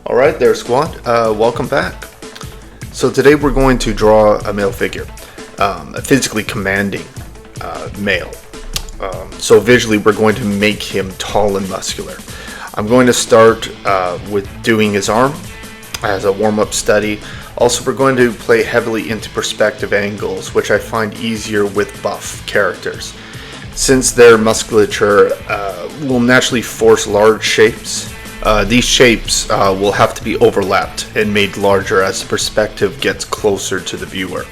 Alright there, squad. Welcome back. So today we're going to draw a male figure, a physically commanding male. So visually we're going to make him tall and muscular. I'm going to start with doing his arm as a warm-up study. Also, we're going to play heavily into perspective angles, which I find easier with buff characters, since their musculature will naturally force large shapes. These shapes will have to be overlapped and made larger as the perspective gets closer to the viewer.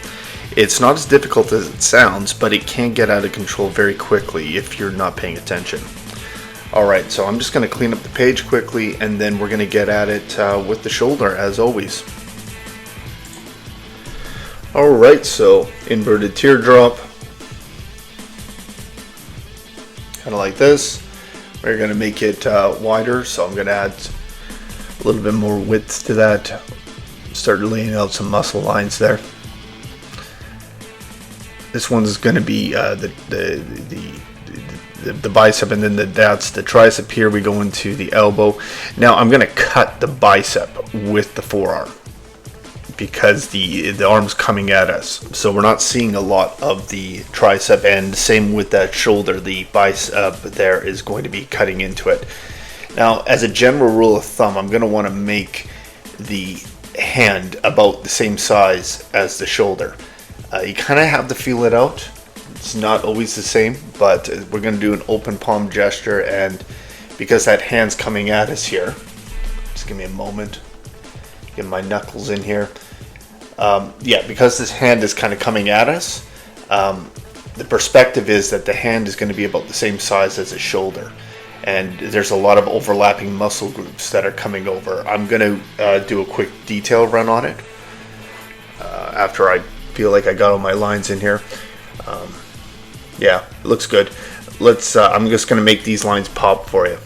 It's not as difficult as it sounds, but it can get out of control very quickly if you're not paying attention. Alright, so I'm just going to clean up the page quickly, and then we're going to get at it with the shoulder as always. Alright, so inverted teardrop, kind of like this. We're going to make it wider, so I'm going to add a little bit more width to that. Start laying out some muscle lines there. This one's going to be the bicep, and then that's the tricep. Here we go into the elbow. Now I'm going to cut the bicep with the forearm, because the arm's coming at us, so we're not seeing a lot of the tricep, and same with that shoulder. The bicep there is going to be cutting into it. Now, as a general rule of thumb, I'm going to want to make the hand about the same size as the shoulder. You kind of have to feel it out. It's not always the same, but we're going to do an open palm gesture, and because that hand's coming at us here, just give me a moment, get my knuckles in here. Because this hand is kind of coming at us, the perspective is that the hand is going to be about the same size as the shoulder, and there's a lot of overlapping muscle groups that are coming over. I'm going to do a quick detail run on it after I feel like I got all my lines in here. Yeah, it looks good. I'm just going to make these lines pop for you.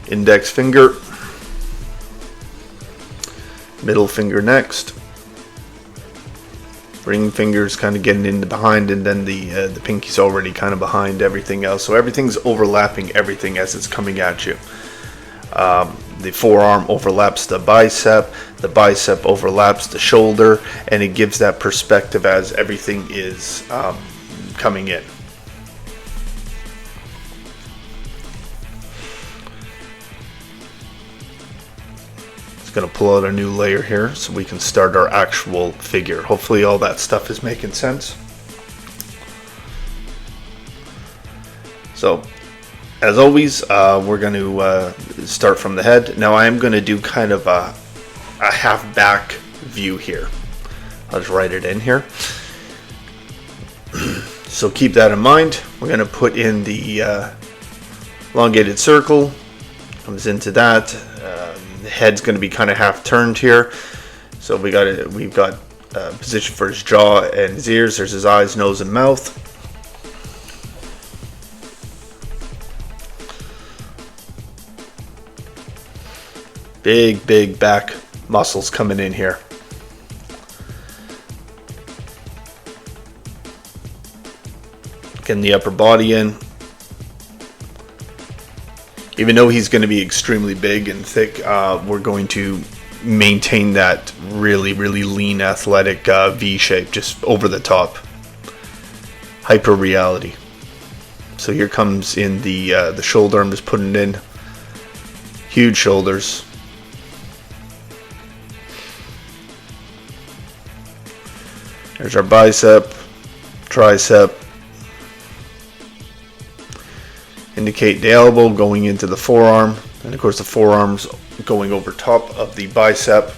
Index finger, middle finger next, ring finger's kind of getting in behind, and then the pinky's already kind of behind everything else, so everything's overlapping everything as it's coming at you. The forearm overlaps the bicep overlaps the shoulder, and it gives that perspective as everything is coming in. Going to pull out a new layer here so we can start our actual figure. Hopefully all that stuff is making sense. So as always, we're going to start from the head. Now I am going to do kind of a half back view here. I'll just write it in here. So keep that in mind. We're going to put in the elongated circle. Comes into that. The head's going to be kind of half turned here, so we've got position for his jaw and his ears. There's his eyes, nose, and mouth. Big back muscles coming in here. Getting the upper body in. Even though he's going to be extremely big and thick, we're going to maintain that really lean, athletic V shape, just over the top. Hyper reality. So here comes in the shoulder. I'm just putting it in. Huge shoulders. There's our bicep, tricep. Indicate the elbow going into the forearm. And of course the forearms going over top of the bicep.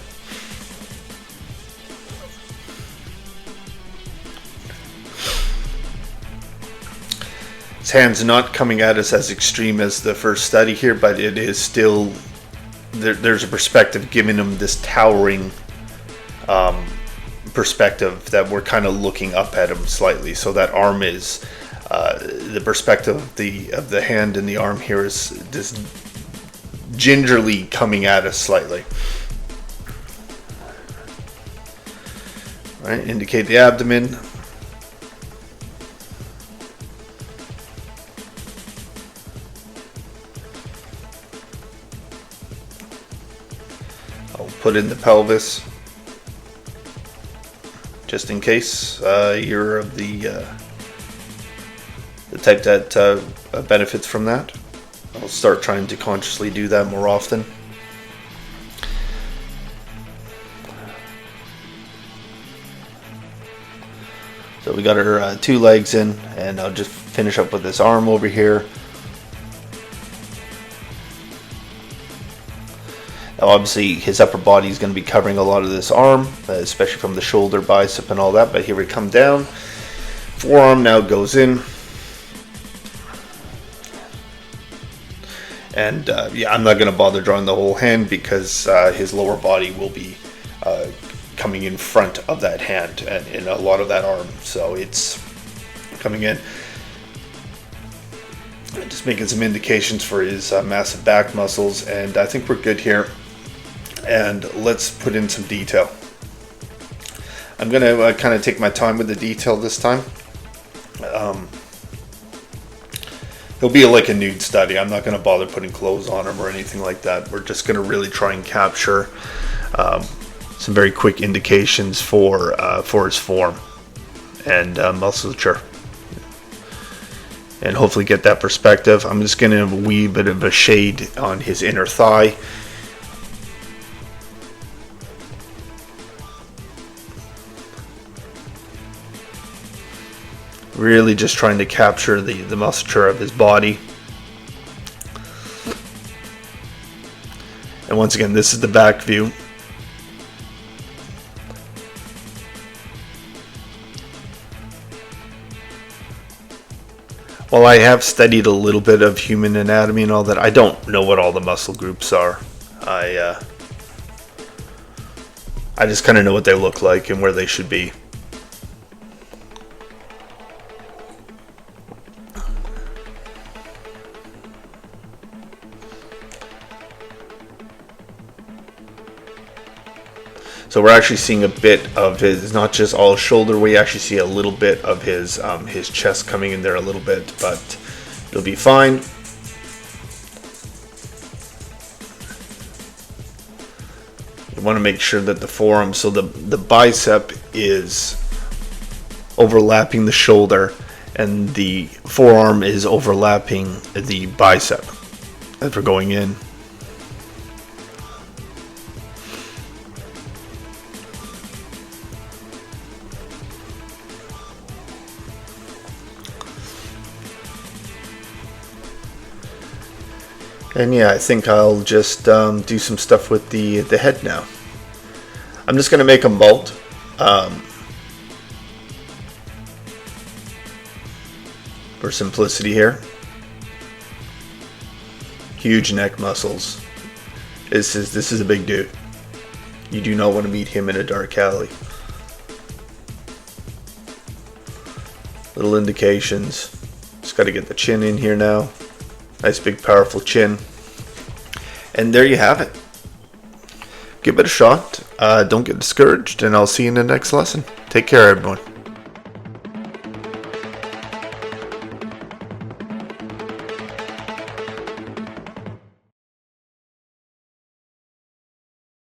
His hand's not coming at us as extreme as the first study here, but it is still, there's a perspective giving him this towering perspective that we're kind of looking up at him slightly. So that arm is, the perspective of the hand and the arm here is this gingerly coming at us slightly. All right, indicate the abdomen. I'll put in the pelvis just in case you're of the type that benefits from that. I'll start trying to consciously do that more often. So we got our 2 legs in, and I'll just finish up with this arm over here. Now obviously his upper body is going to be covering a lot of this arm, especially from the shoulder, bicep and all that, but here we come down. Forearm now goes in. And yeah, I'm not going to bother drawing the whole hand because his lower body will be coming in front of that hand and in a lot of that arm. So it's coming in. Just making some indications for his massive back muscles, and I think we're good here. And let's put in some detail. I'm going to kind of take my time with the detail this time. It'll be like a nude study. I'm not going to bother putting clothes on him or anything like that. We're just going to really try and capture some very quick indications for his form and musculature, and hopefully get that perspective. I'm just going to have a wee bit of a shade on his inner thigh. Really just trying to capture the musculature of his body. And once again, this is the back view. While I have studied a little bit of human anatomy and all that, I don't know what all the muscle groups are. I just kind of know what they look like and where they should be. So we're actually seeing a bit of his, not just all shoulder, we actually see a little bit of his chest coming in there a little bit, but it'll be fine. You want to make sure that the forearm, so the bicep is overlapping the shoulder and the forearm is overlapping the bicep as we're going in. And yeah, I think I'll just do some stuff with the head now. I'm just going to make a bolt. For simplicity here. Huge neck muscles. This is a big dude. You do not want to meet him in a dark alley. Little indications. Just got to get the chin in here now. Nice big powerful chin. And there you have it. Give it a shot. Don't get discouraged, and I'll see you in the next lesson. Take care, everyone.